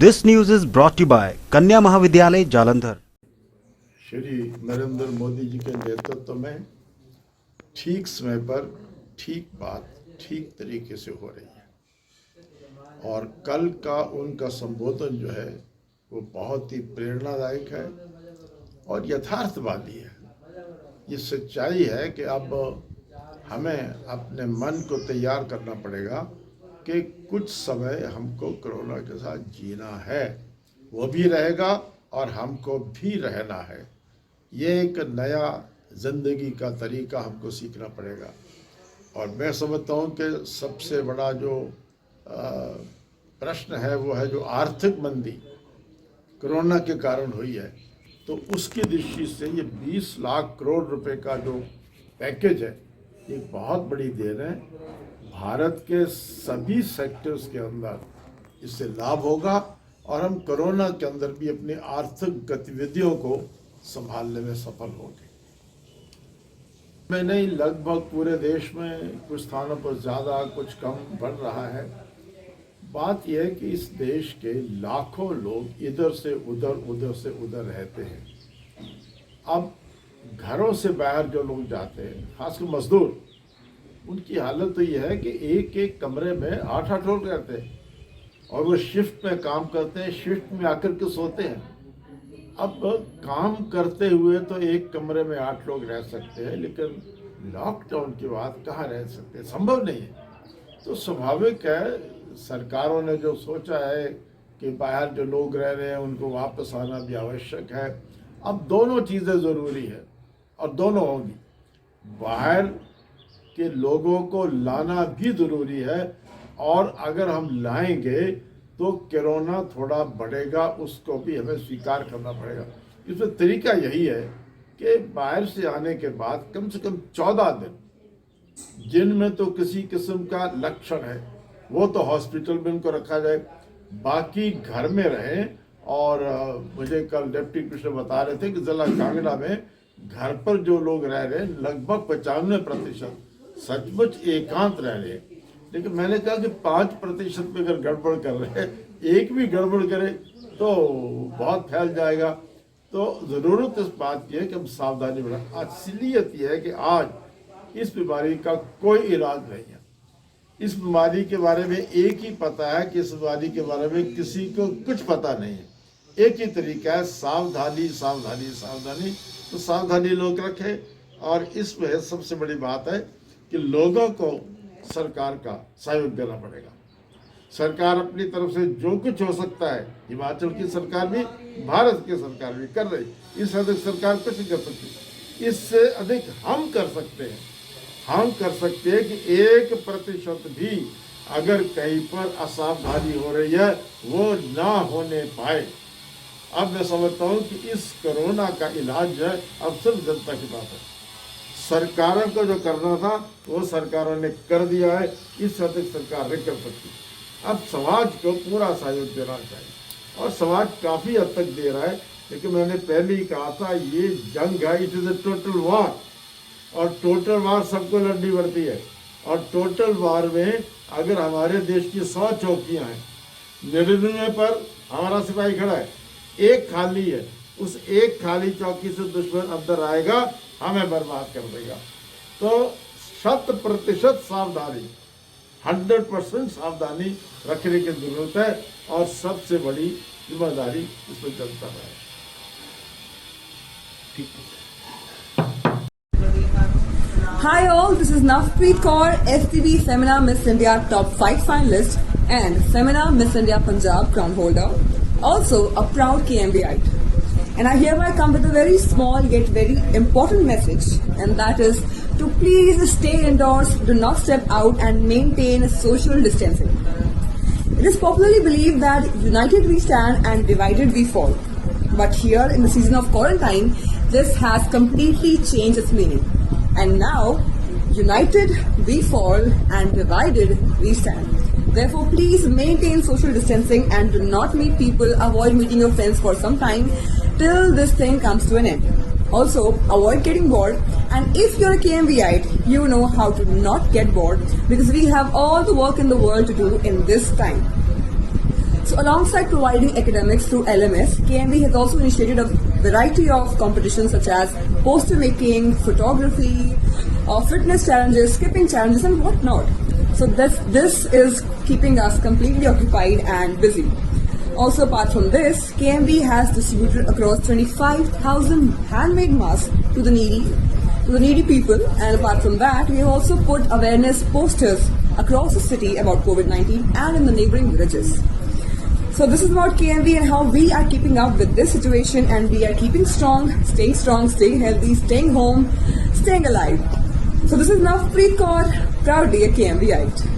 This news is brought to you by Kanya Mahavidyalay, Jalandhar. Shri Narendra Modi ji के नेतृत्व में ठीक समय पर ठीक बात ठीक तरीके से हो रही है और कल का उनका संबोधन जो है वो बहुत ही प्रेरणादायक है और यथार्थवादी है। ये सच्चाई है कि अब हमें अपने मन को तैयार करना पड़ेगा कि कुछ समय हमको कोरोना के साथ जीना है, वो भी रहेगा और हमको भी रहना है। ये एक नया ज़िंदगी का तरीका हमको सीखना पड़ेगा और मैं समझता हूँ कि सबसे बड़ा जो प्रश्न है वो है जो आर्थिक मंदी कोरोना के कारण हुई है, तो उसकी दृष्टि से ये 20 लाख करोड़ रुपए का जो पैकेज है ये बहुत बड़ी देन है। भारत के सभी सेक्टर्स के अंदर इससे लाभ होगा और हम कोरोना के अंदर भी अपनी आर्थिक गतिविधियों को संभालने में सफल होंगे। मैं नहीं, लगभग पूरे देश में कुछ स्थानों पर ज़्यादा कुछ कम बढ़ रहा है। बात यह है कि इस देश के लाखों लोग इधर से उधर रहते हैं। अब घरों से बाहर जो लोग जाते हैं, खासकर मजदूर, उनकी हालत तो यह है कि एक एक कमरे में 8-8 लोग रहते हैं और वो शिफ्ट में काम करते हैं, शिफ्ट में आकर के सोते हैं। अब काम करते हुए तो एक कमरे में 8 लोग रह सकते हैं, लेकिन लॉकडाउन के बाद कहाँ रह सकते हैं, संभव नहीं है। तो स्वाभाविक है सरकारों ने जो सोचा है कि बाहर जो लोग रह रहे हैं उनको वापस आना भी आवश्यक है। अब दोनों चीज़ें ज़रूरी है और दोनों होंगी। बाहर के लोगों को लाना भी ज़रूरी है और अगर हम लाएंगे तो कोरोना थोड़ा बढ़ेगा, उसको भी हमें स्वीकार करना पड़ेगा। इसमें तरीका यही है कि बाहर से आने के बाद कम से कम 14 दिन जिनमें तो किसी किस्म का लक्षण है वो तो हॉस्पिटल में उनको रखा जाए, बाकी घर में रहें। और मुझे कल डिप्टी कमिश्नर बता रहे थे कि जिला कांगड़ा में घर पर जो लोग रह रहे हैं लगभग 95% सचमुच एकांत रह रहे हैं। लेकिन मैंने कहा कि 5% में अगर गड़बड़ कर रहे हैं, एक भी गड़बड़ करे तो बहुत फैल जाएगा। तो ज़रूरत इस बात की है कि हम सावधानी बरतें। असलियत यह है कि आज इस बीमारी का कोई इलाज नहीं है। इस बीमारी के बारे में एक ही पता है कि इस बीमारी के बारे में किसी को कुछ पता नहीं है। एक ही तरीका है, सावधानी सावधानी सावधानी। तो सावधानी लोग रखें और इसमें सबसे बड़ी बात है कि लोगों को सरकार का सहयोग देना पड़ेगा। सरकार अपनी तरफ से जो कुछ हो सकता है, हिमाचल की सरकार भी, भारत की सरकार भी कर रही। इससे अधिक सरकार कुछ नहीं कर सकती, इससे अधिक हम कर सकते हैं। हम कर सकते हैं कि 1% भी अगर कहीं पर असावधानी हो रही है वो ना होने पाए। अब मैं समझता हूँ कि इस कोरोना का इलाज जो है अब सिर्फ जनता के पास है। सरकारों को जो करना था वो सरकारों ने कर दिया है, इससे अधिक सरकार नहीं कर सकती। अब समाज को पूरा सहयोग देना चाहिए और समाज काफ़ी हद तक दे रहा है। लेकिन मैंने पहले ही कहा था ये जंग है, इट इज़ ए टोटल वार और टोटल वार सबको लड़नी पड़ती है। और टोटल वार में अगर हमारे देश की 100 चौकियाँ हैं, 99 पर हमारा सिपाही खड़ा है, एक खाली है, उस एक खाली चौकी से दुश्मन अंदर आएगा, हमें बर्बाद कर देगा। तो 100% सावधानी, 100% सावधानी रखने की जरूरत है और सबसे बड़ी जिम्मेदारी इसमें जनता है। Hi all, this is Navpreet Kaur, FTV Femina Miss India Top 5 finalist and Femina Miss India Punjab crown holder, also a proud KMBite. And I hereby come with a very small yet very important message, and that is to please stay indoors, do not step out and maintain social distancing. It is popularly believed that united we stand and divided we fall. But here in the season of quarantine, this has completely changed its meaning. And now, united we fall and divided we stand. Therefore, please maintain social distancing and do not meet people. Avoid meeting your friends for some time till this thing comes to an end. Also, avoid getting bored. And if you're a KMVite, you know how to not get bored because we have all the work in the world to do in this time. So So alongside providing academics through LMS, KMV has also initiated a variety of competitions such as poster making, photography, fitness challenges, skipping challenges and whatnot. So this is keeping us completely occupied and busy. Also apart from this, KMV has distributed across 25,000 handmade masks to the needy people, and apart from that, we have also put awareness posters across the city about COVID-19 and in the neighboring villages. So this is about KMV and how we are keeping up with this situation, and we are keeping strong, staying healthy, staying home, staying alive. So this is Navpreet Kaur, proudly a KMVite.